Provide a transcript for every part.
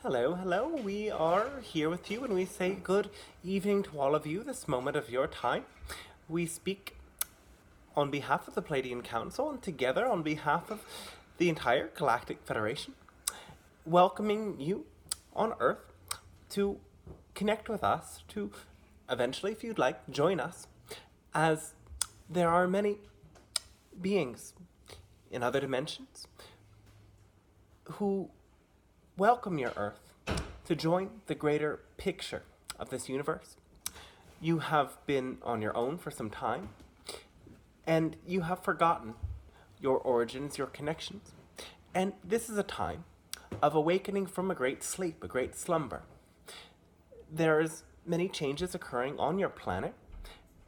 Hello, hello. We are here with you and we say good evening to all of you this moment of your time. We speak on behalf of the Pleiadian Council and together on behalf of the entire Galactic Federation, welcoming you on Earth to connect with us, to eventually, if you'd like, join us, as there are many beings in other dimensions who welcome your Earth to join the greater picture of this universe. You have been on your own for some time, and you have forgotten your origins, your connections. And this is a time of awakening from a great sleep, a great slumber. There's many changes occurring on your planet,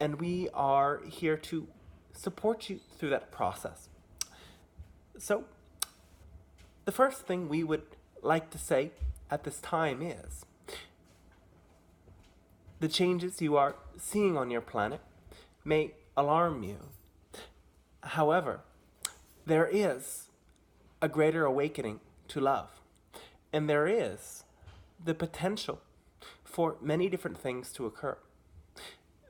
and we are here to support you through that process. So, the first thing we would like to say at this time is the changes you are seeing on your planet may alarm you. However, there is a greater awakening to love, and there is the potential for many different things to occur.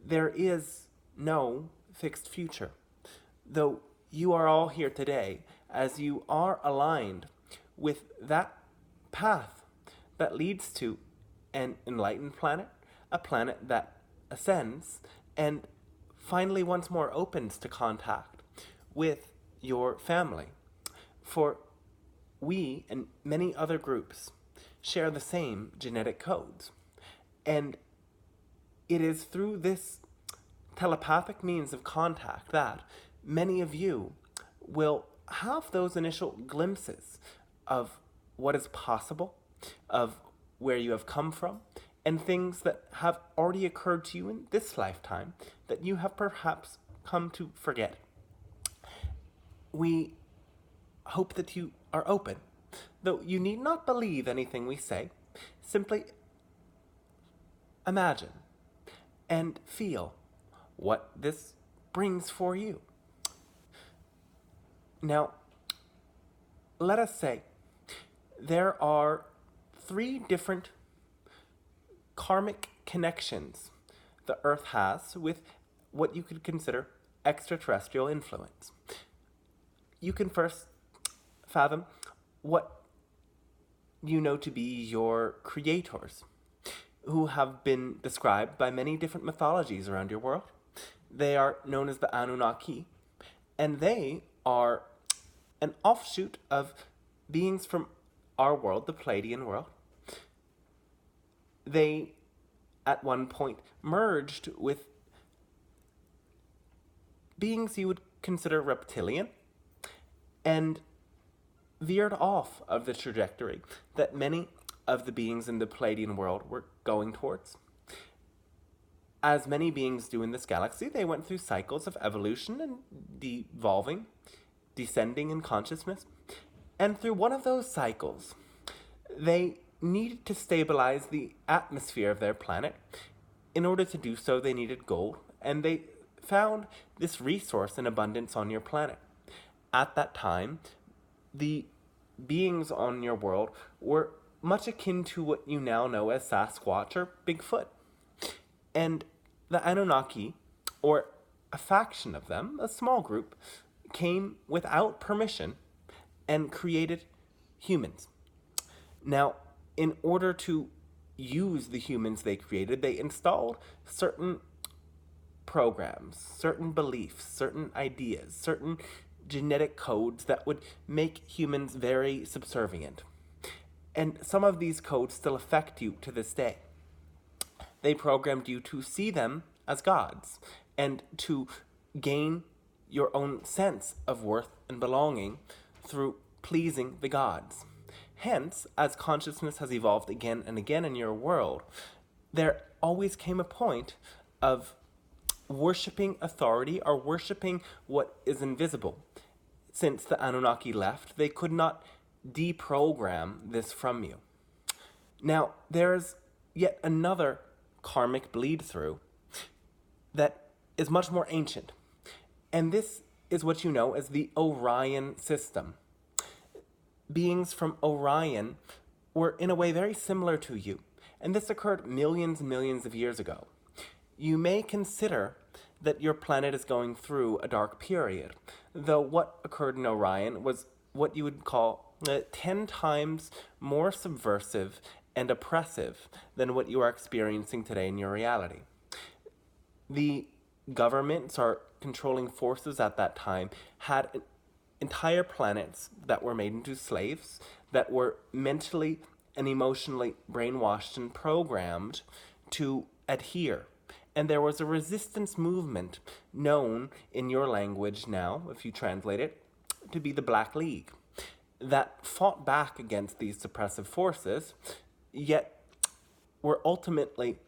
There is no fixed future, though you are all here today as you are aligned with that path that leads to an enlightened planet, a planet that ascends, and finally once more opens to contact with your family. For we and many other groups share the same genetic codes, and it is through this telepathic means of contact that many of you will have those initial glimpses of what is possible, of where you have come from, and things that have already occurred to you in this lifetime that you have perhaps come to forget. We hope that you are open, though you need not believe anything we say. Simply imagine and feel what this brings for you. Now, let us say there are 3 different karmic connections the Earth has with what you could consider extraterrestrial influence. You can first fathom what you know to be your creators, who have been described by many different mythologies around your world. They are known as the Annunaki, and they are an offshoot of beings from our world, the Pleiadian world. They, at one point, merged with beings you would consider reptilian and veered off of the trajectory that many of the beings in the Pleiadian world were going towards. As many beings do in this galaxy, they went through cycles of evolution and devolving, descending in consciousness. And through one of those cycles, they needed to stabilize the atmosphere of their planet. In order to do so, they needed gold, and they found this resource in abundance on your planet. At that time, the beings on your world were much akin to what you now know as Sasquatch or Bigfoot. And the Annunaki, or a faction of them, a small group, came without permission and created humans. Now, in order to use the humans they created, they installed certain programs, certain beliefs, certain ideas, certain genetic codes that would make humans very subservient. And some of these codes still affect you to this day. They programmed you to see them as gods and to gain your own sense of worth and belonging through pleasing the gods. Hence, as consciousness has evolved again and again in your world, there always came a point of worshipping authority or worshipping what is invisible. Since the Anunnaki left, they could not deprogram this from you. Now, there's yet another karmic bleed-through that is much more ancient, and this is what you know as the Orion System. Beings from Orion were in a way very similar to you, and this occurred millions and millions of years ago. You may consider that your planet is going through a dark period, though what occurred in Orion was what you would call 10 times more subversive and oppressive than what you are experiencing today in your reality. The governments or controlling forces at that time had entire planets that were made into slaves, that were mentally and emotionally brainwashed and programmed to adhere. And there was a resistance movement known in your language now, if you translate it, to be the Black League, that fought back against these suppressive forces, yet were ultimately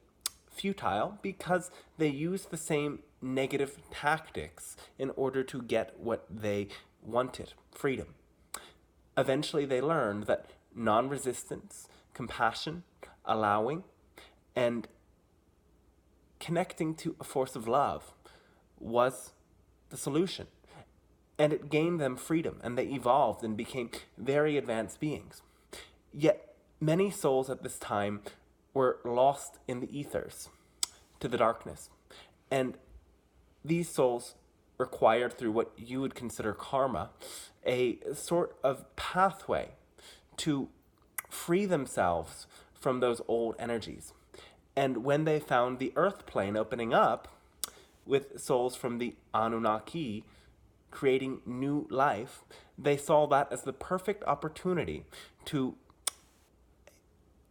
futile because they used the same negative tactics in order to get what they wanted, freedom. Eventually they learned that non-resistance, compassion, allowing, and connecting to a force of love was the solution. And it gained them freedom, and they evolved and became very advanced beings. Yet many souls at this time were lost in the ethers to the darkness. And these souls required, through what you would consider karma, a sort of pathway to free themselves from those old energies. And when they found the earth plane opening up with souls from the Annunaki creating new life, they saw that as the perfect opportunity to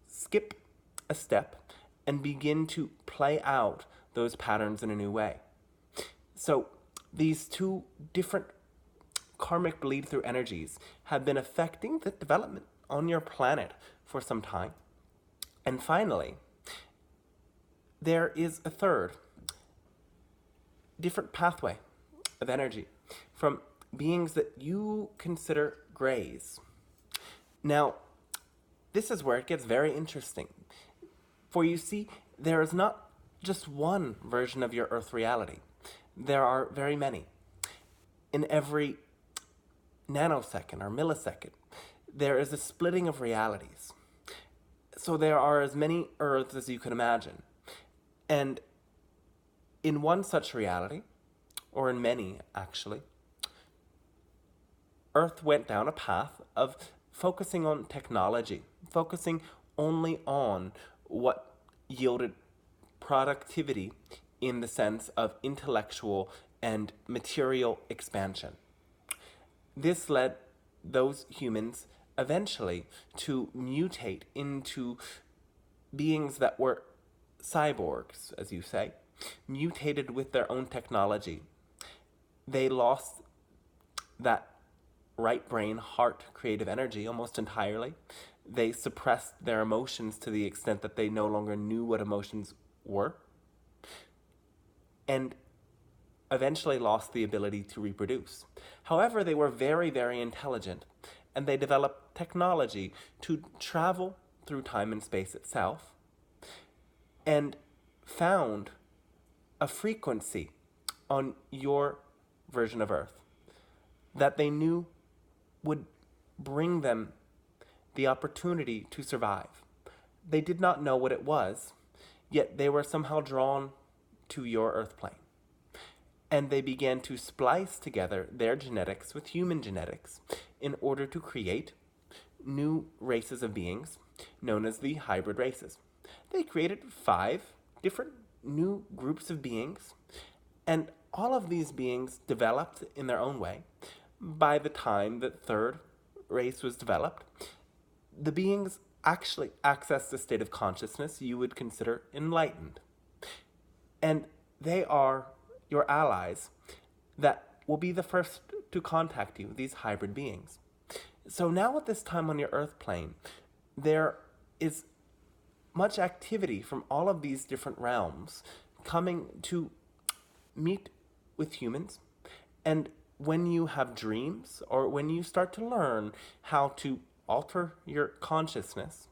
skip a step and begin to play out those patterns in a new way. So these two different karmic bleed-through energies have been affecting the development on your planet for some time. And finally, there is a third different pathway of energy from beings that you consider grays. Now, this is where it gets very interesting. For you see, there is not just one version of your Earth reality. There are very many. In every nanosecond or millisecond, there is a splitting of realities. So there are as many Earths as you can imagine. And in one such reality, or in many actually, Earth went down a path of focusing on technology, focusing only on what yielded productivity in the sense of intellectual and material expansion. This led those humans eventually to mutate into beings that were cyborgs, as you say, mutated with their own technology. They lost that right brain, heart, creative energy almost entirely. They suppressed their emotions to the extent that they no longer knew what emotions were, and eventually lost the ability to reproduce. However, they were very, very intelligent, and they developed technology to travel through time and space itself, and found a frequency on your version of Earth that they knew would bring them the opportunity to survive. They did not know what it was, yet they were somehow drawn to your Earth plane. And they began to splice together their genetics with human genetics in order to create new races of beings known as the hybrid races. They created 5 different new groups of beings, and all of these beings developed in their own way. By the time the third race was developed, the beings actually accessed a state of consciousness you would consider enlightened. And they are your allies that will be the first to contact you, these hybrid beings. So now at this time on your Earth plane, there is much activity from all of these different realms coming to meet with humans. And when you have dreams, or when you start to learn how to alter your consciousness,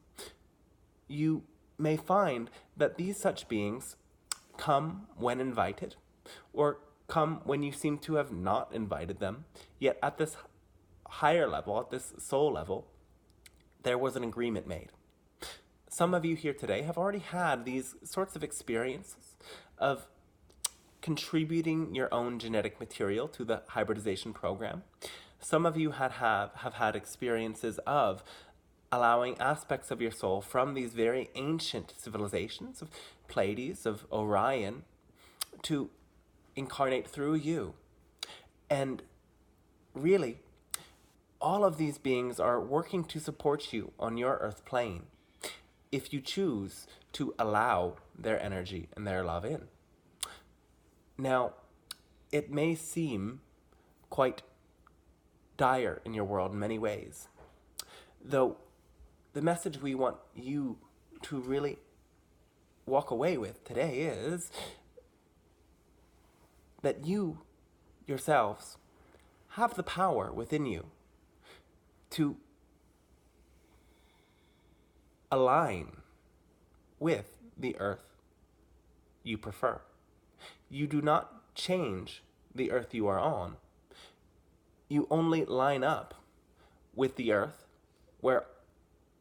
you may find that these such beings come when invited, or come when you seem to have not invited them, yet at this higher level, at this soul level, there was an agreement made. some of you here today have already had these sorts of experiences of contributing your own genetic material to the hybridization program. Some of you have had experiences of allowing aspects of your soul from these very ancient civilizations of Pleiades, of Orion, to incarnate through you. And really, all of these beings are working to support you on your earth plane if you choose to allow their energy and their love in. Now, it may seem quite dire in your world in many ways, though the message we want you to really walk away with today is that you yourselves have the power within you to align with the earth you prefer. You do not change the earth you are on. You only line up with the earth where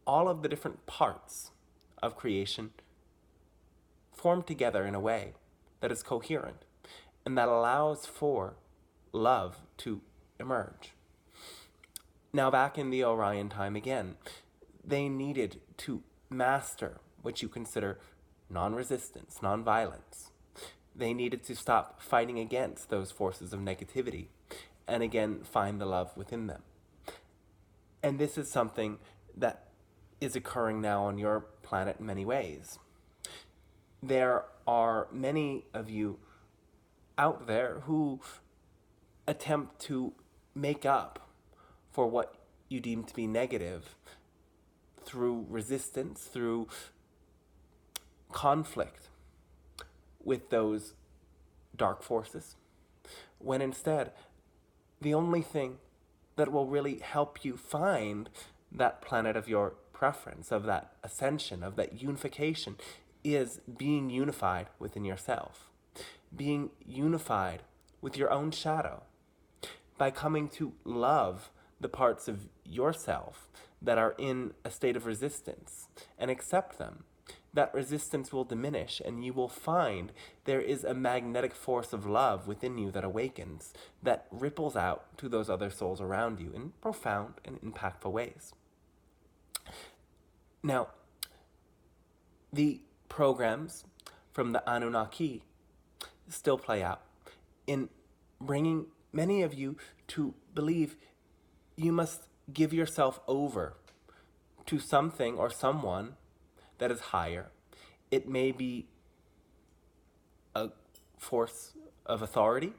all of the different parts of creation form together in a way that is coherent and that allows for love to emerge. Now, back in the Orion time again, they needed to master what you consider non-resistance, non-violence. They needed to stop fighting against those forces of negativity and again find the love within them. And this is something that is occurring now on your planet in many ways. There are many of you out there who attempt to make up for what you deem to be negative through resistance, through conflict with those dark forces, when instead the only thing that will really help you find that planet of your preference, of that ascension, of that unification, is being unified within yourself, being unified with your own shadow, by coming to love the parts of yourself that are in a state of resistance and accept them. That resistance will diminish, and you will find there is a magnetic force of love within you that awakens, that ripples out to those other souls around you in profound and impactful ways. Now, the programs from the Annunaki still play out in bringing many of you to believe you must give yourself over to something or someone that is higher. It may be a force of authority,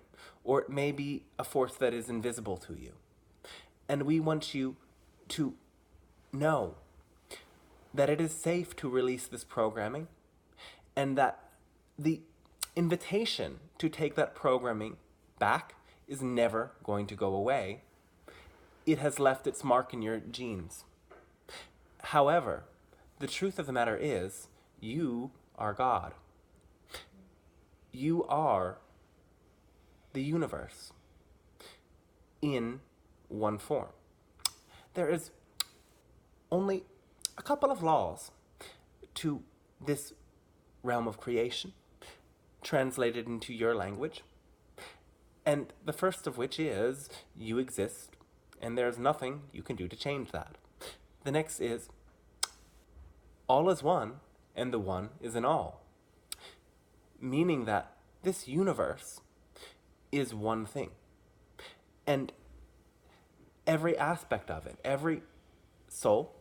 or it may be a force that is invisible to you. And we want you to know that it is safe to release this programming, and that the invitation to take that programming back is never going to go away. It has left its mark in your genes. However, the truth of the matter is, you are God. You are the universe in one form. There is only a couple of laws to this realm of creation, translated into your language. And the first of which is, you exist, and there's nothing you can do to change that. The next is, all is one, and the one is in all. Meaning that this universe is one thing. And every aspect of it, every soul,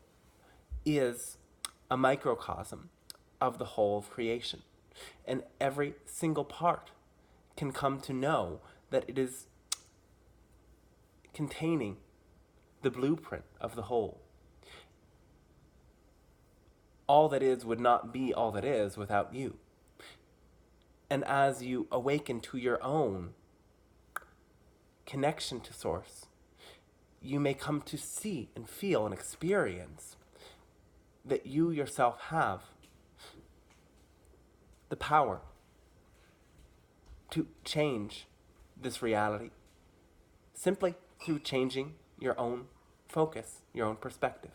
is a microcosm of the whole of creation. And every single part can come to know that it is containing the blueprint of the whole. All that is would not be all that is without you. And as you awaken to your own connection to Source, you may come to see and feel and experience that you yourself have the power to change this reality simply through changing your own focus, your own perspective.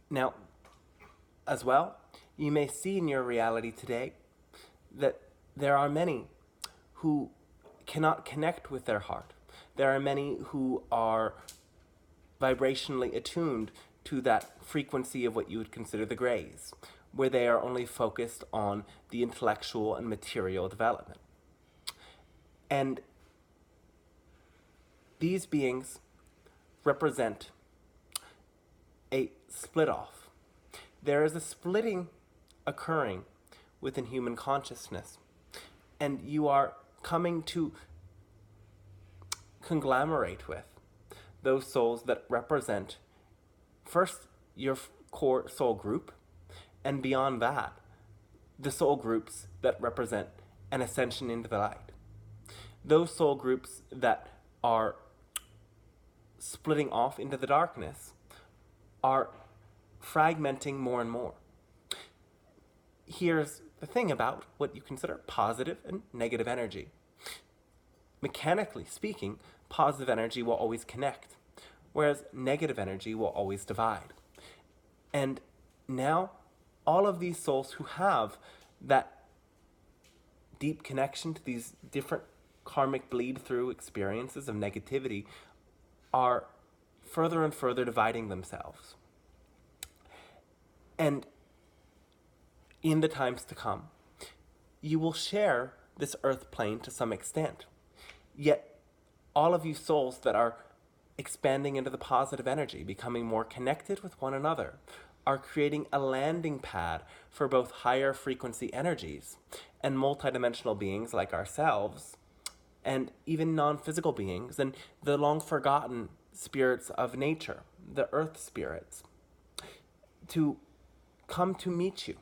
Now, as well, you may see in your reality today that there are many who cannot connect with their heart. There are many who are vibrationally attuned to that frequency of what you would consider the grays, where they are only focused on the intellectual and material development. And these beings represent a split off. There is a splitting occurring within human consciousness, and you are coming to conglomerate with those souls that represent first your core soul group, and beyond that, the soul groups that represent an ascension into the light. Those soul groups that are splitting off into the darkness are fragmenting more and more. Here's the thing about what you consider positive and negative energy. Mechanically speaking, positive energy will always connect, whereas negative energy will always divide. And now, all of these souls who have that deep connection to these different karmic bleed-through experiences of negativity are further and further dividing themselves. And in the times to come, you will share this earth plane to some extent. Yet, all of you souls that are expanding into the positive energy, becoming more connected with one another, are creating a landing pad for both higher frequency energies and multidimensional beings like ourselves, and even non-physical beings, and the long-forgotten spirits of nature, the earth spirits, to come to meet you.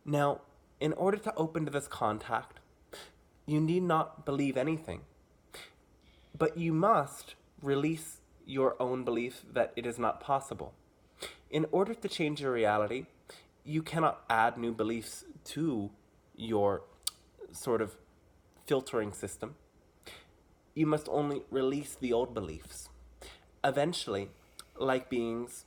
Now, in order to open to this contact, you need not believe anything, but you must release your own belief that it is not possible. In order to change your reality, you cannot add new beliefs to your sort of filtering system. You must only release the old beliefs. Eventually, like beings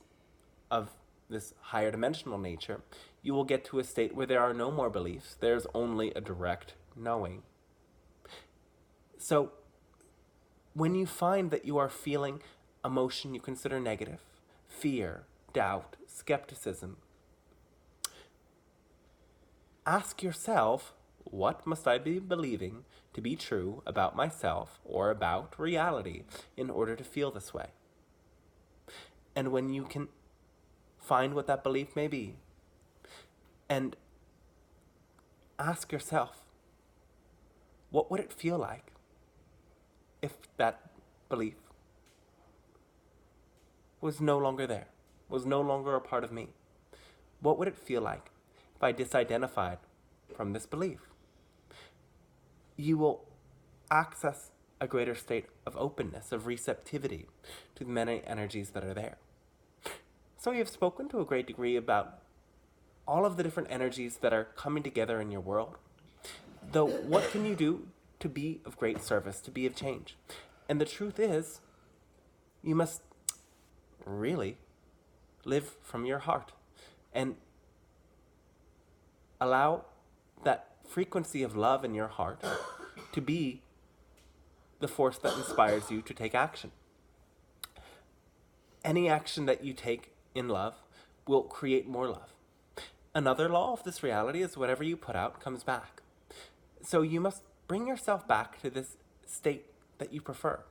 of this higher dimensional nature, you will get to a state where there are no more beliefs. There's only a direct knowing. So, when you find that you are feeling emotion you consider negative, fear, doubt, skepticism, ask yourself, what must I be believing to be true about myself or about reality in order to feel this way? And when you can find what that belief may be, and ask yourself, what would it feel like if that belief was no longer there, was no longer a part of me? What would it feel like if I disidentified from this belief? You will access a greater state of openness, of receptivity to the many energies that are there. So we have spoken to a great degree about all of the different energies that are coming together in your world. Though, what can you do to be of great service, to be of change? And the truth is, you must really live from your heart and allow that frequency of love in your heart to be the force that inspires you to take action. Any action that you take in love will create more love. Another law of this reality is whatever you put out comes back. So you must bring yourself back to this state that you prefer,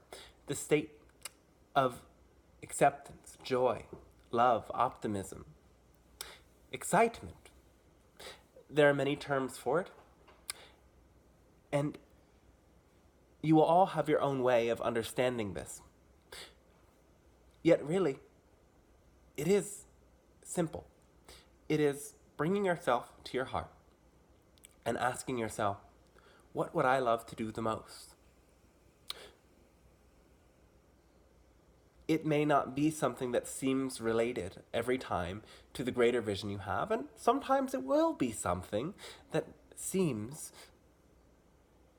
the state of acceptance, joy, love, optimism, excitement. There are many terms for it, and you will all have your own way of understanding this. Yet really, it is simple. It is bringing yourself to your heart and asking yourself, what would I love to do the most? It may not be something that seems related every time to the greater vision you have, and sometimes it will be something that seems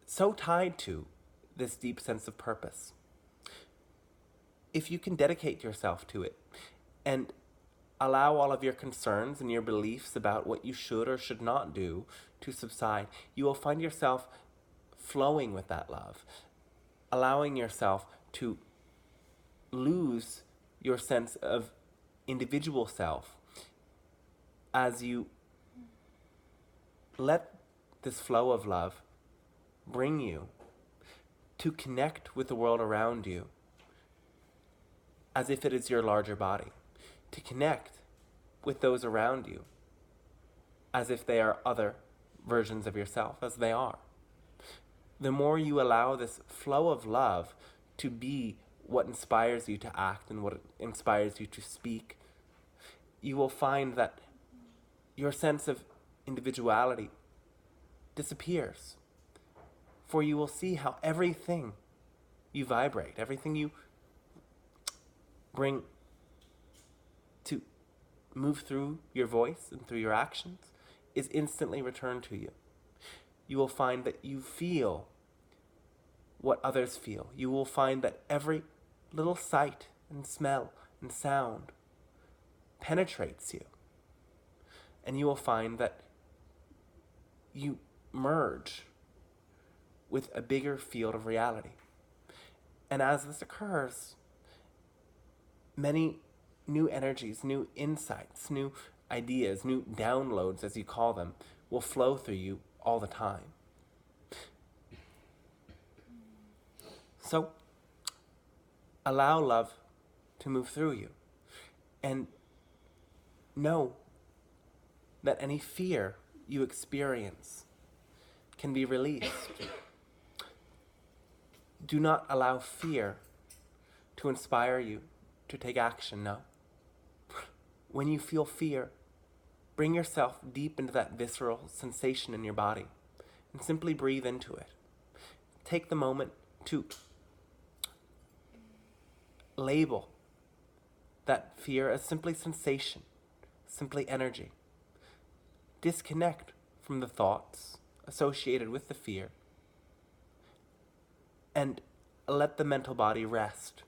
so tied to this deep sense of purpose. If you can dedicate yourself to it and allow all of your concerns and your beliefs about what you should or should not do to subside, you will find yourself flowing with that love, allowing yourself to lose your sense of individual self as you let this flow of love bring you to connect with the world around you as if it is your larger body, to connect with those around you as if they are other versions of yourself, as they are. The more you allow this flow of love to be what inspires you to act and what inspires you to speak, you will find that your sense of individuality disappears. For you will see how everything you vibrate, everything you bring to move through your voice and through your actions is instantly returned to you. You will find that you feel what others feel. You will find that every little sight and smell and sound penetrates you. And you will find that you merge with a bigger field of reality. And as this occurs, many new energies, new insights, new ideas, new downloads, as you call them, will flow through you all the time. So, allow love to move through you. And know that any fear you experience can be released. Do not allow fear to inspire you to take action, no. When you feel fear, bring yourself deep into that visceral sensation in your body and simply breathe into it. Take the moment to label that fear as simply sensation, simply energy. Disconnect from the thoughts associated with the fear and let the mental body rest.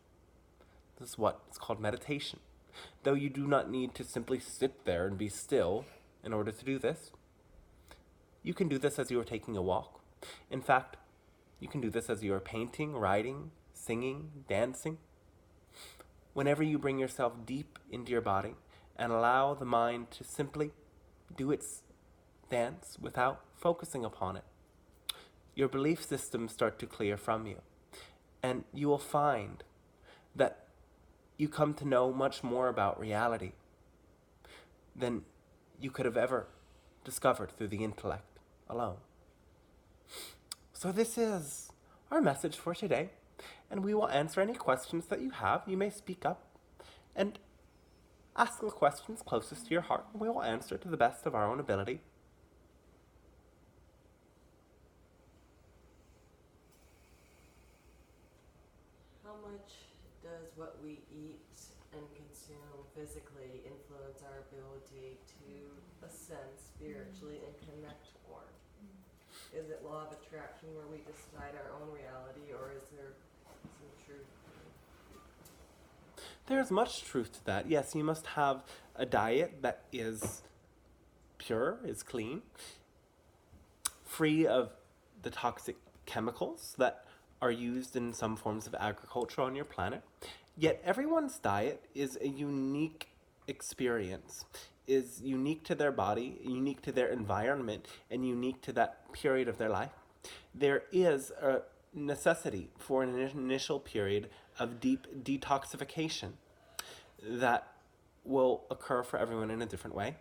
This is what is called meditation. Though you do not need to simply sit there and be still in order to do this. You can do this as you are taking a walk. In fact, you can do this as you are painting, writing, singing, dancing. Whenever you bring yourself deep into your body and allow the mind to simply do its dance without focusing upon it, your belief systems start to clear from you. And you will find that you come to know much more about reality than you could have ever discovered through the intellect alone. So this is our message for today, and we will answer any questions that you have. You may speak up and ask the questions closest to your heart, and we will answer to the best of our own ability. How much does what we eat and consume physically influence our ability to ascend spiritually and connect more? Is it law of attraction where we decide our own reality, or is there some truth? There's much truth to that. Yes, you must have a diet that is pure, is clean, free of the toxic chemicals that are used in some forms of agriculture on your planet. Yet everyone's diet is a unique experience, is unique to their body, unique to their environment, and unique to that period of their life. There is a necessity for an initial period of deep detoxification that will occur for everyone in a different way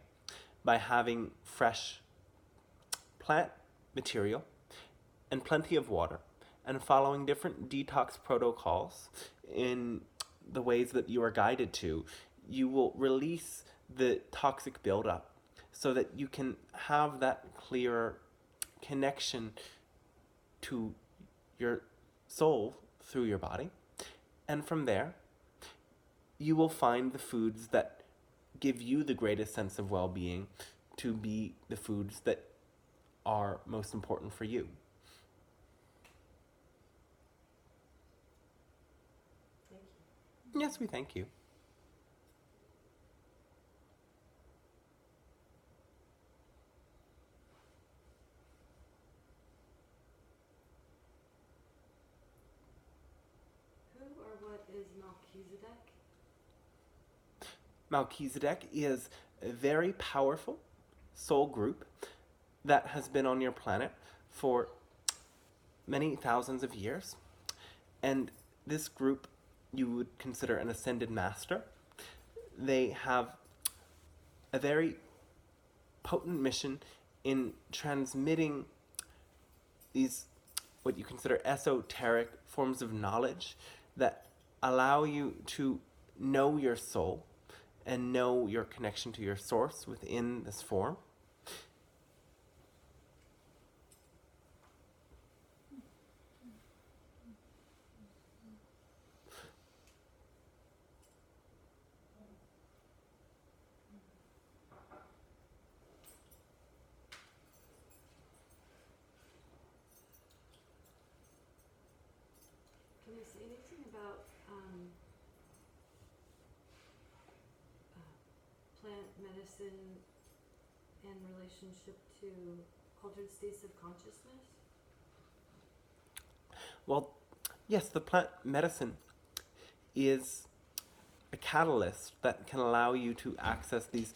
by having fresh plant material and plenty of water and following different detox protocols in the ways that you are guided to. You will release the toxic buildup so that you can have that clearer connection to your soul through your body. And from there, you will find the foods that give you the greatest sense of well-being to be the foods that are most important for you. Thank you. Yes, we thank you. is Melchizedek? Melchizedek is a very powerful soul group that has been on your planet for many thousands of years. And this group you would consider an ascended master. They have a very potent mission in transmitting these, what you consider esoteric forms of knowledge that allow you to know your soul and know your connection to your source within this form. Can you say anything about plant medicine in relationship to altered states of consciousness? Well, yes, the plant medicine is a catalyst that can allow you to access these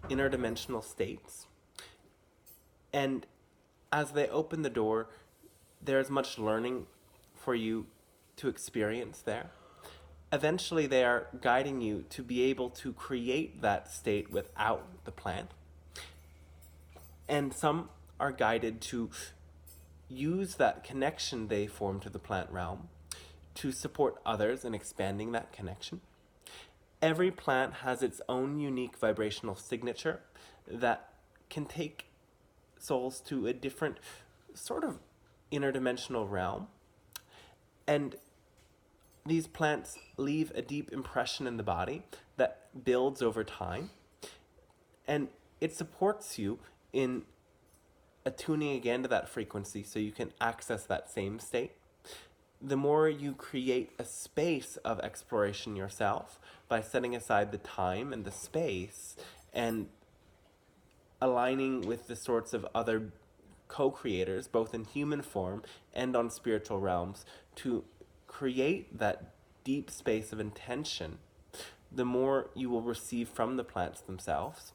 interdimensional states. And as they open the door, there's much learning for you to experience there. Eventually, they are guiding you to be able to create that state without the plant. And some are guided to use that connection they form to the plant realm to support others in expanding that connection. Every plant has its own unique vibrational signature that can take souls to a different sort of interdimensional realm. And these plants leave a deep impression in the body that builds over time. And it supports you in attuning again to that frequency so you can access that same state. The more you create a space of exploration yourself by setting aside the time and the space and aligning with the sorts of other co-creators, both in human form and on spiritual realms, to create that deep space of intention, the more you will receive from the plants themselves.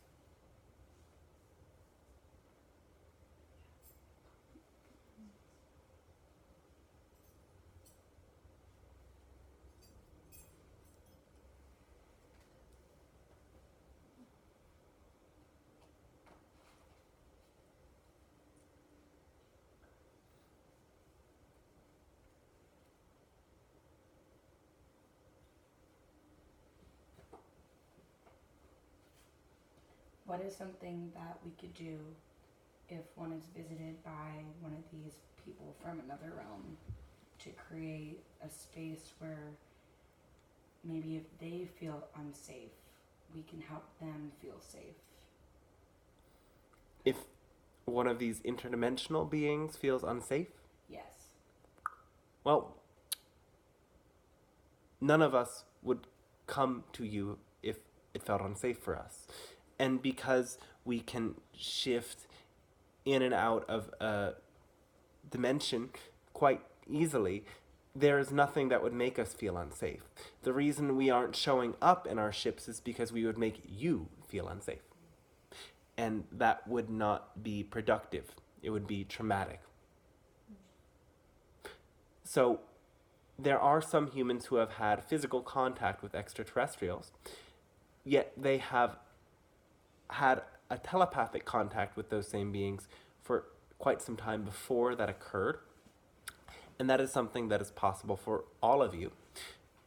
What is something that we could do if one is visited by one of these people from another realm to create a space where maybe if they feel unsafe, we can help them feel safe? If one of these interdimensional beings feels unsafe, Yes. well, none of us would come to you if it felt unsafe for us. And because we can shift in and out of a dimension quite easily, there is nothing that would make us feel unsafe. The reason we aren't showing up in our ships is because we would make you feel unsafe. And that would not be productive. It would be traumatic. So there are some humans who have had physical contact with extraterrestrials, yet they have had a telepathic contact with those same beings for quite some time before that occurred. And that is something that is possible for all of you.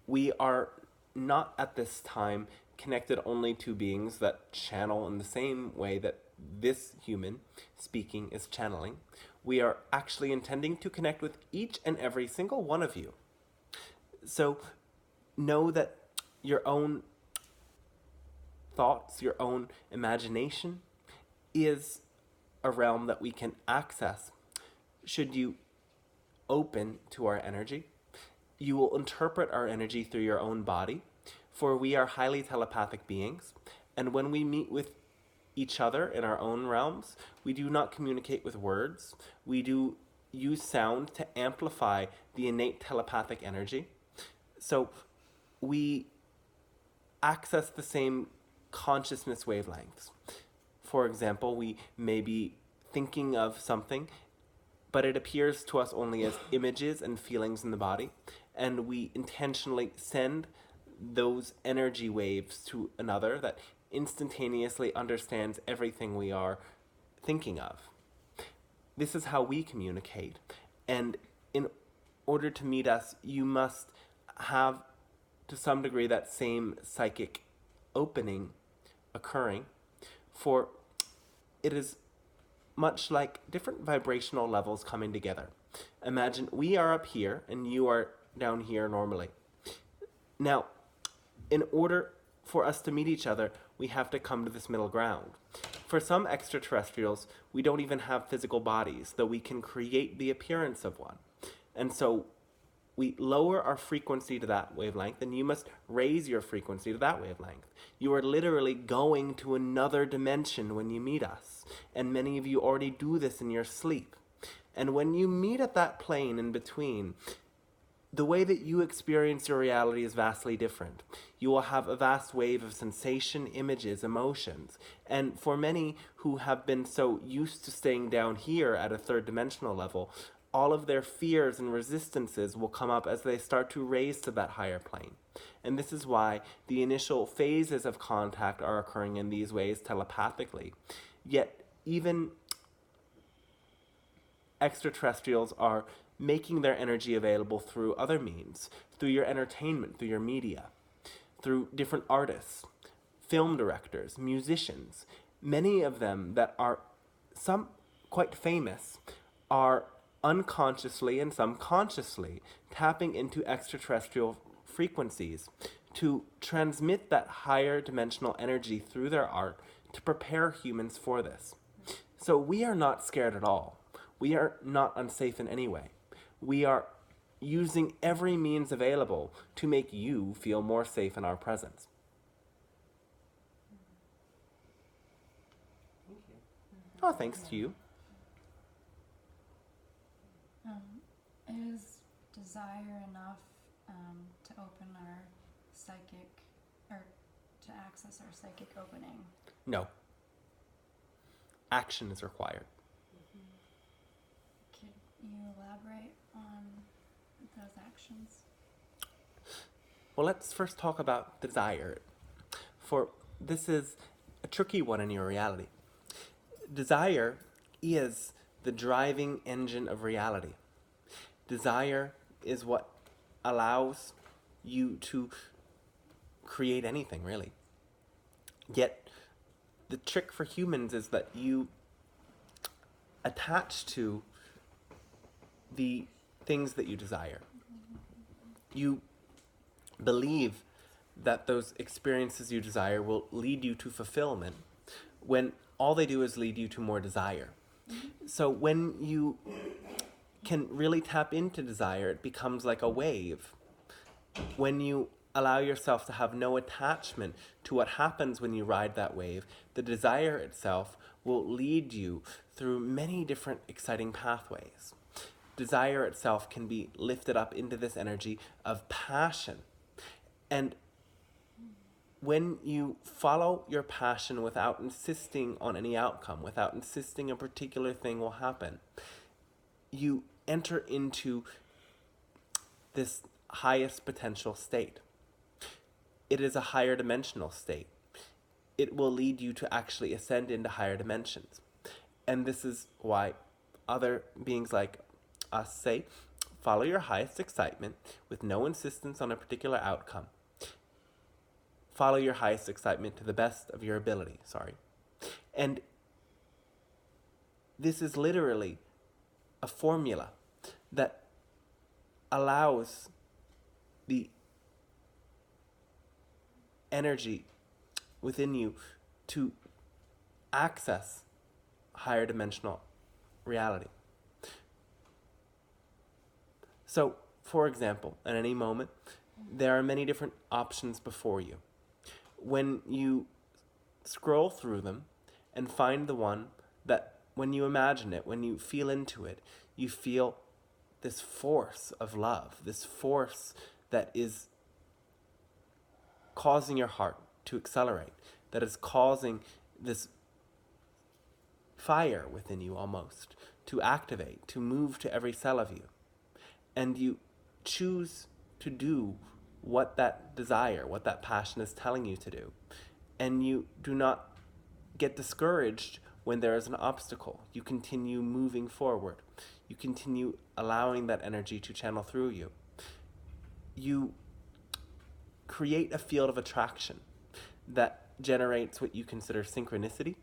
We are not at this time connected only to beings that channel in the same way that this human speaking is channeling. We are actually intending to connect with each and every single one of you. So know that your own thoughts, your own imagination is a realm that we can access. Should you open to our energy, you will interpret our energy through your own body, for we are highly telepathic beings, and when we meet with each other in our own realms, we do not communicate with words. We do use sound to amplify the innate telepathic energy. So we access the same consciousness wavelengths. For example, we may be thinking of something, but it appears to us only as images and feelings in the body, and we intentionally send those energy waves to another that instantaneously understands everything we are thinking of. This is how we communicate, and in order to meet us, you must have, to some degree, that same psychic opening occurring, for it is much like different vibrational levels coming together. Imagine we are up here and you are down here normally. Now, in order for us to meet each other, we have to come to this middle ground. For some extraterrestrials, we don't even have physical bodies, though we can create the appearance of one. And so we lower our frequency to that wavelength, and you must raise your frequency to that wavelength. You are literally going to another dimension when you meet us, and many of you already do this in your sleep. And when you meet at that plane in between, the way that you experience your reality is vastly different. You will have a vast wave of sensation, images, emotions. And for many who have been so used to staying down here at a third dimensional level, all of their fears and resistances will come up as they start to raise to that higher plane. And this is why the initial phases of contact are occurring in these ways telepathically. Yet even extraterrestrials are making their energy available through other means, through your entertainment, through your media, through different artists, film directors, musicians. Many of them that are some quite famous are unconsciously and some consciously tapping into extraterrestrial frequencies to transmit that higher dimensional energy through their art to prepare humans for this. So we are not scared at all. We are not unsafe in any way. We are using every means available to make you feel more safe in our presence. Thank you. Oh, thanks to you. Is desire enough to open our psychic, or to access our psychic opening? No. Action is required. Could you elaborate on those actions? Well, let's first talk about desire, for this is a tricky one in your reality. Desire is the driving engine of reality. Desire is what allows you to create anything, really. Yet, the trick for humans is that you attach to the things that you desire. You believe that those experiences you desire will lead you to fulfillment, when all they do is lead you to more desire. So when you can really tap into desire, it becomes like a wave. When you allow yourself to have no attachment to what happens when you ride that wave, the desire itself will lead you through many different exciting pathways. Desire itself can be lifted up into this energy of passion. And when you follow your passion without insisting on any outcome, without insisting a particular thing will happen, you enter into this highest potential state. It is a higher dimensional state. It will lead you to actually ascend into higher dimensions. And this is why other beings like us say, follow your highest excitement with no insistence on a particular outcome. Follow your highest excitement to the best of your ability, And this is literally a formula that allows the energy within you to access higher dimensional reality. So, for example, at any moment, there are many different options before you. When you scroll through them and find the one that, when you imagine it, when you feel into it, you feel this force of love, this force that is causing your heart to accelerate, that is causing this fire within you almost to activate, to move to every cell of you. And you choose to do what that desire, what that passion is telling you to do. And you do not get discouraged when there is an obstacle. You continue moving forward. You continue allowing that energy to channel through you. You create a field of attraction that generates what you consider synchronicity.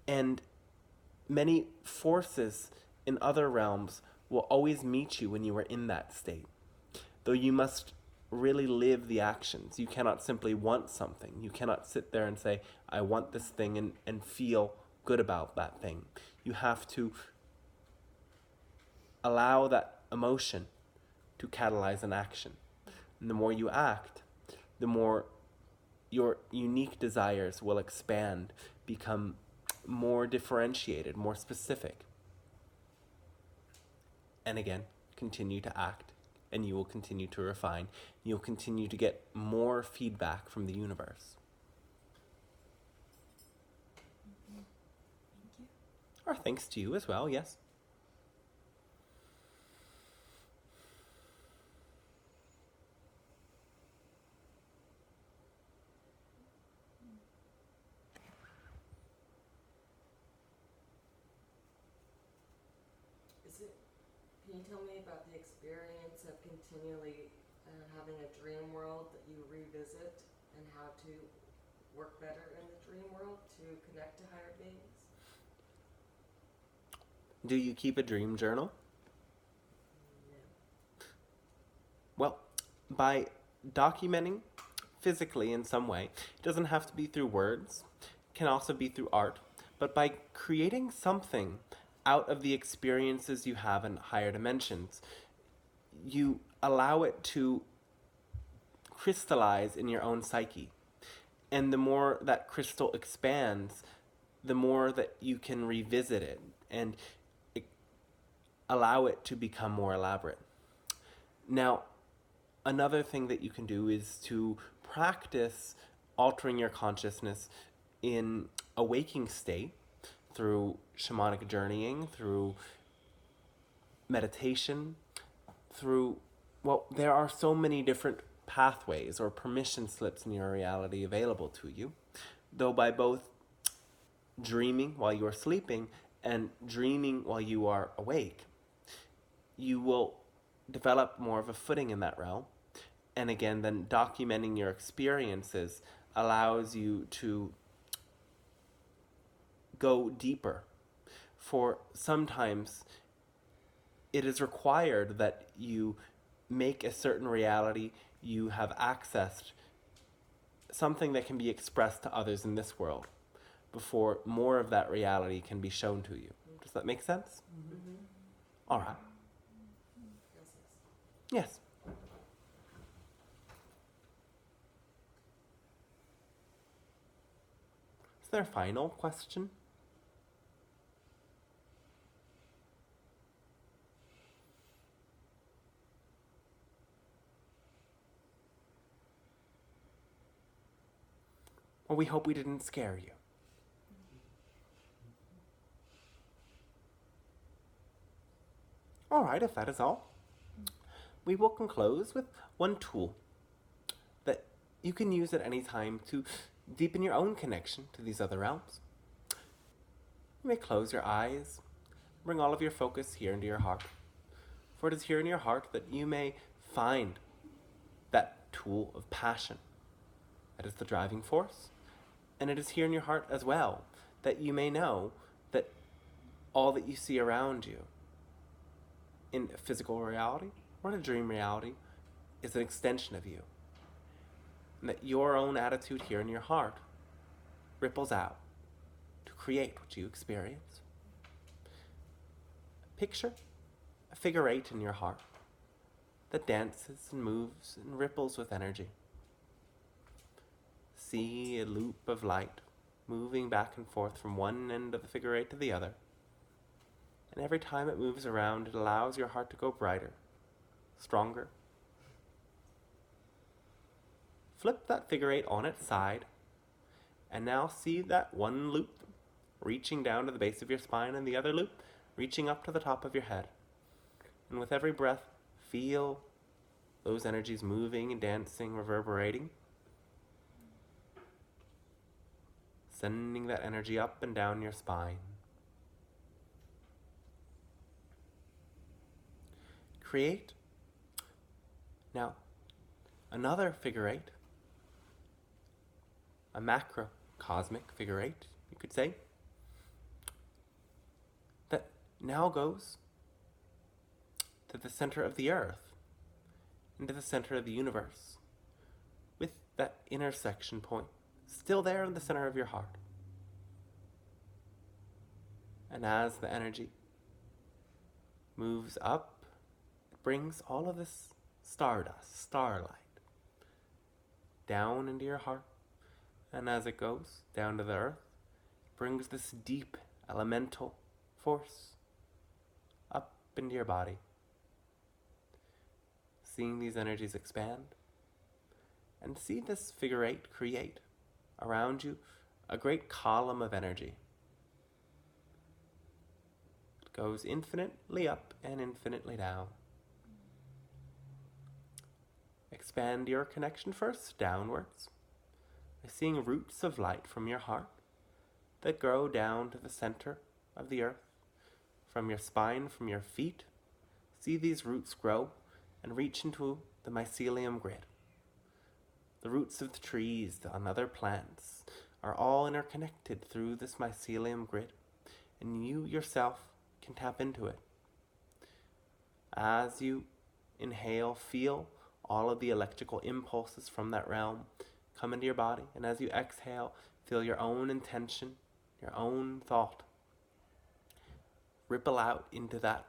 And many forces in other realms will always meet you when you are in that state. Though you must really live the actions. You cannot simply want something. You cannot sit there and say, I want this thing, and feel good about that thing. You have to allow that emotion to catalyze an action. And the more you act, the more your unique desires will expand, become more differentiated, more specific. And again, continue to act, and you will continue to refine. You'll continue to get more feedback from the universe. Thank you. Or thanks to you as well, yes. Can you tell me about the experience of continually having a dream world that you revisit, and how to work better in the dream world to connect to higher beings? Do you keep a dream journal? No. Well, by documenting physically in some way, it doesn't have to be through words, it can also be through art, but by creating something out of the experiences you have in higher dimensions, you allow it to crystallize in your own psyche. And the more that crystal expands, the more that you can revisit it and allow it to become more elaborate. Now, another thing that you can do is to practice altering your consciousness in a waking state through shamanic journeying, through meditation, through, well, there are so many different pathways or permission slips in your reality available to you, though by both dreaming while you are sleeping and dreaming while you are awake, you will develop more of a footing in that realm. And again, then documenting your experiences allows you to go deeper. For sometimes it is required that you make a certain reality you have accessed, something that can be expressed to others in this world, before more of that reality can be shown to you. Does that make sense? Mm-hmm. All right. Yes. Yes. Is there a final question? Well, we hope we didn't scare you. All right, if that is all, we will close with one tool that you can use at any time to deepen your own connection to these other realms. You may close your eyes, bring all of your focus here into your heart. For it is here in your heart that you may find that tool of passion. That is the driving force. And it is here in your heart as well that you may know that all that you see around you in physical reality or in a dream reality is an extension of you. And that your own attitude here in your heart ripples out to create what you experience. Picture a figure 8 in your heart that dances and moves and ripples with energy. See a loop of light moving back and forth from one end of the figure 8 to the other. And every time it moves around, it allows your heart to go brighter, stronger, flip that figure eight on its side, and now see that one loop reaching down to the base of your spine and the other loop reaching up to the top of your head. And with every breath, feel those energies moving and dancing, reverberating, sending that energy up and down your spine. Create now another figure eight, a macrocosmic figure eight, you could say, that now goes to the center of the earth, into the center of the universe, with that intersection point still there in the center of your heart. And as the energy moves up, it brings all of this stardust, starlight, down into your heart. And as it goes down to the earth, it brings this deep elemental force up into your body. Seeing these energies expand, and see this figure eight create around you a great column of energy. It goes infinitely up and infinitely down. Expand your connection first downwards by seeing roots of light from your heart that grow down to the center of the earth. From your spine, from your feet, see these roots grow and reach into the mycelium grid. The roots of the trees and other plants are all interconnected through this mycelium grid, and you yourself can tap into it. As you inhale, feel all of the electrical impulses from that realm come into your body, and as you exhale, feel your own intention, your own thought ripple out into that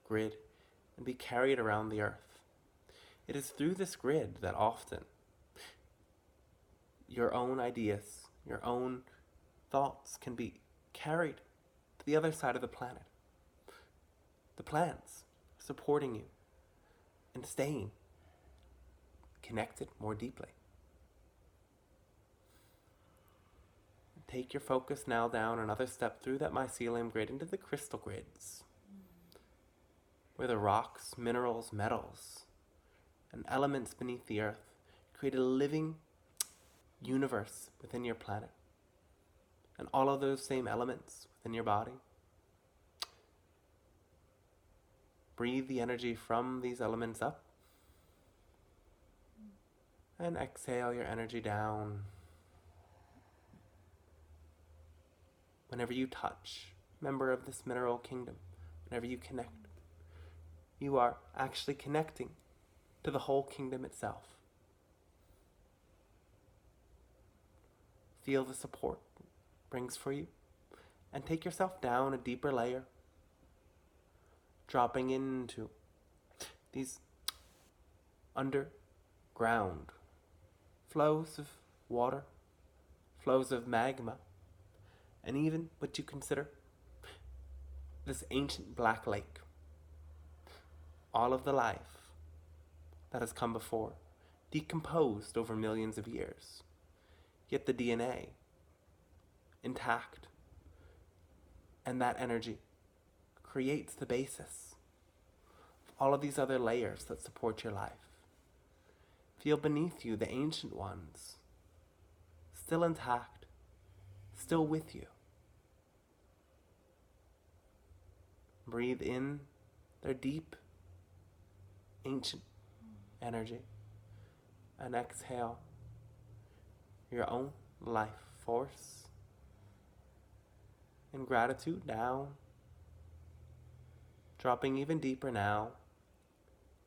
grid and be carried around the earth. It is through this grid that often your own ideas, your own thoughts can be carried to the other side of the planet. The plants supporting you and staying connected more deeply. Take your focus now down another step through that mycelium grid into the crystal grids, where the rocks, minerals, metals, and elements beneath the earth create a living universe within your planet, and all of those same elements within your body. Breathe the energy from these elements up, and exhale your energy down. Whenever you touch a member of this mineral kingdom, whenever you connect, you are actually connecting to the whole kingdom itself. Feel the support it brings for you, and take yourself down a deeper layer, dropping into these underground flows of water, flows of magma, and even what you consider this ancient black lake. All of the life that has come before, decomposed over millions of years, yet the DNA intact, and that energy creates the basis of all of these other layers that support your life. Feel beneath you the ancient ones, still intact, still with you. Breathe in their deep, ancient energy, and exhale your own life force in gratitude down, dropping even deeper now,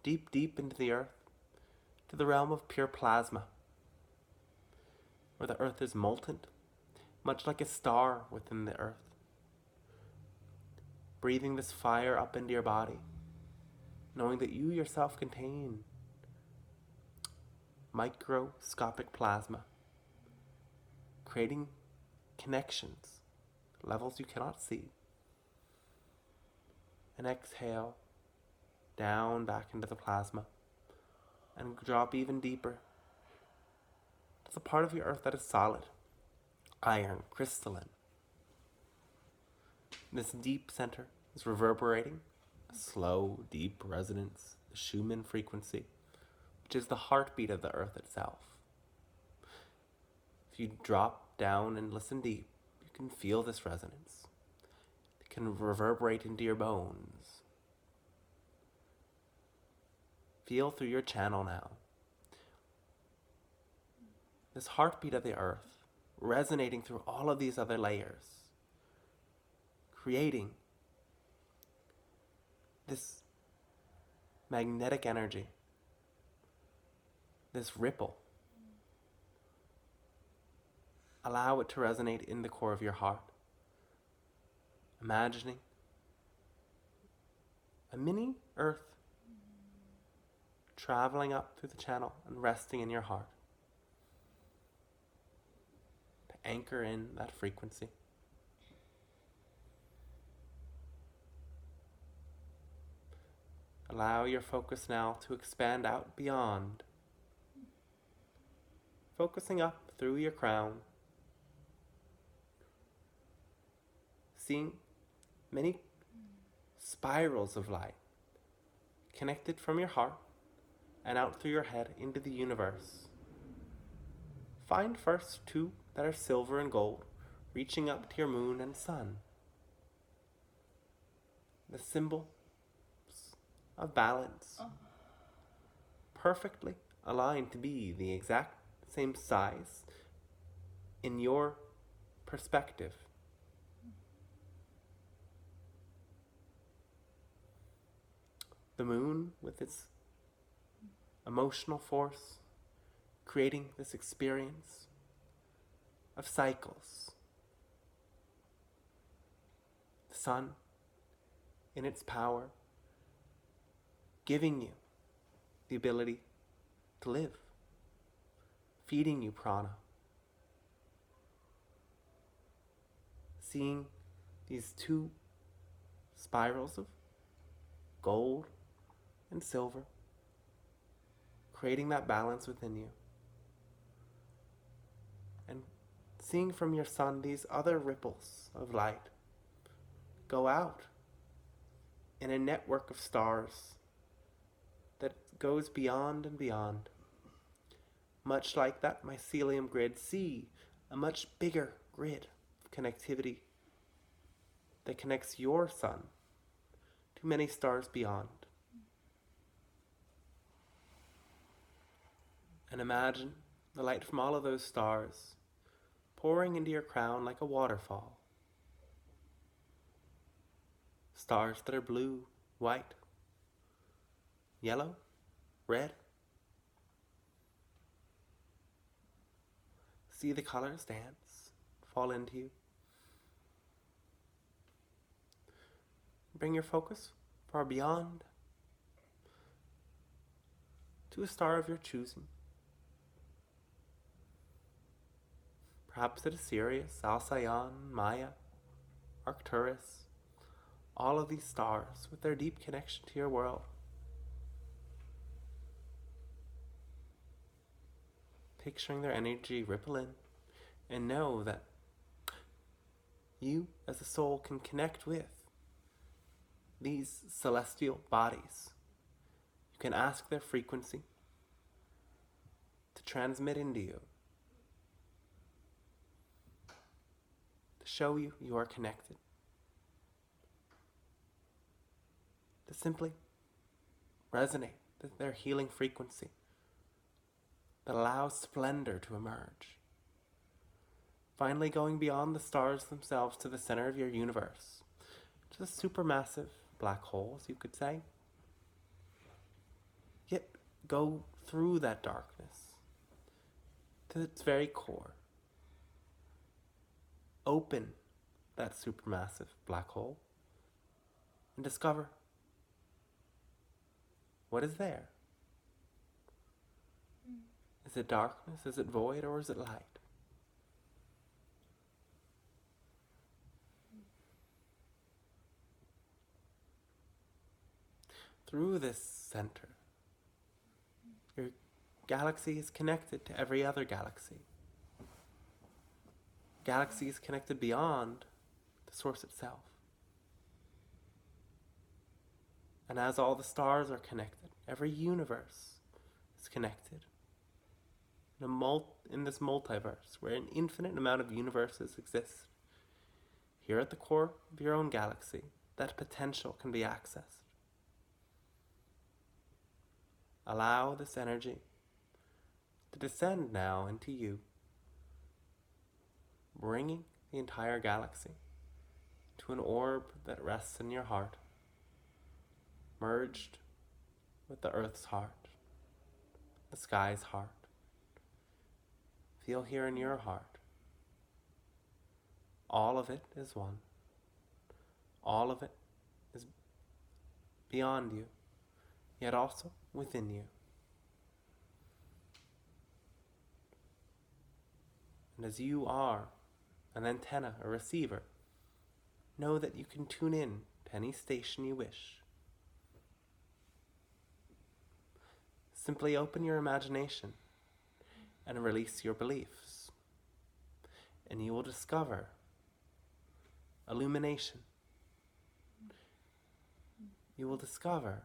deep, deep into the earth, to the realm of pure plasma, where the earth is molten, much like a star within the earth. Breathing this fire up into your body, knowing that you yourself contain microscopic plasma, creating connections, levels you cannot see. And exhale down back into the plasma, and drop even deeper It's a part of your earth that is solid, iron, crystalline. This deep center is reverberating a slow, deep resonance, the Schumann frequency, which is the heartbeat of the earth itself. If you drop down and listen deep, you can feel this resonance. It can reverberate into your bones. Feel through your channel now. This heartbeat of the earth resonating through all of these other layers, creating this magnetic energy, this ripple. Allow it to resonate in the core of your heart. Imagining a mini earth traveling up through the channel and resting in your heart to anchor in that frequency. Allow your focus now to expand out beyond, focusing up through your crown, seeing many spirals of light connected from your heart and out through your head into the universe. Find first two that are silver and gold, reaching up to your moon and sun. The symbol of balance, perfectly aligned to be the exact same size in your perspective. The moon with its emotional force, creating this experience of cycles. The sun in its power, giving you the ability to live, feeding you prana. Seeing these two spirals of gold and silver, creating that balance within you. And seeing from your sun these other ripples of light go out in a network of stars that goes beyond and beyond. Much like that mycelium grid, see a much bigger grid of connectivity that connects your sun to many stars beyond. And imagine the light from all of those stars pouring into your crown like a waterfall. Stars that are blue, white, yellow, red. See the colors dance, fall into you. Bring your focus far beyond to a star of your choosing. Perhaps it is Sirius, Alcyon, Maya, Arcturus, all of these stars with their deep connection to your world. Picturing their energy ripple in, and know that you as a soul can connect with these celestial bodies. You can ask their frequency to transmit into you, to show you you are connected, to simply resonate with their healing frequency that allows splendor to emerge. Finally going beyond the stars themselves to the center of your universe, to the supermassive black holes, you could say. Yet go through that darkness to its very core. Open that supermassive black hole and discover what is there. Is it darkness? Is it void? Or is it light? Through this center, you're galaxy is connected to every other galaxy. Galaxy is connected beyond the source itself. And as all the stars are connected, every universe is connected. In this multiverse, where an infinite amount of universes exist, here at the core of your own galaxy, that potential can be accessed. Allow this energy to descend now into you, bringing the entire galaxy to an orb that rests in your heart, merged with the Earth's heart, the sky's heart. Feel here in your heart. All of it is one. All of it is beyond you, yet also within you. And as you are an antenna, a receiver, know that you can tune in to any station you wish. Simply open your imagination and release your beliefs, and you will discover illumination. You will discover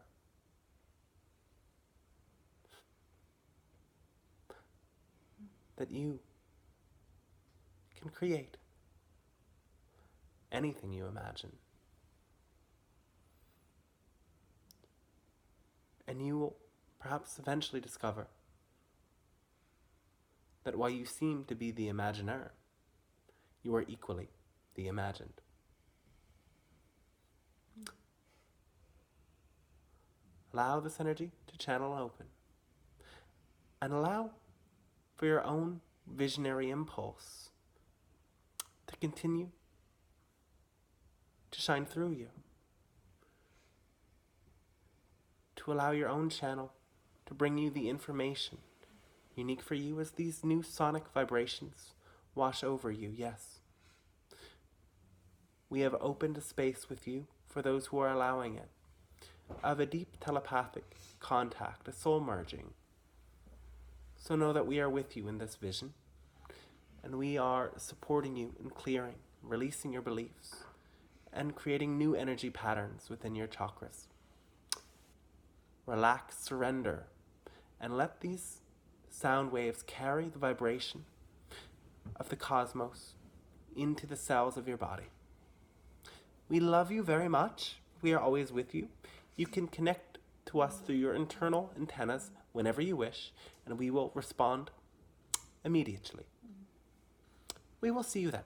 that you can create anything you imagine. And you will perhaps eventually discover that while you seem to be the imaginer, you are equally the imagined. Allow this energy to channel open, and allow for your own visionary impulse to continue to shine through you, to allow your own channel to bring you the information unique for you as these new sonic vibrations wash over you. Yes, we have opened a space with you for those who are allowing it, of a deep telepathic contact, a soul merging. So know that we are with you in this vision, and we are supporting you in clearing, releasing your beliefs, and creating new energy patterns within your chakras. Relax, surrender, and let these sound waves carry the vibration of the cosmos into the cells of your body. We love you very much. We are always with you. You can connect to us through your internal antennas whenever you wish, and we will respond immediately. We will see you then.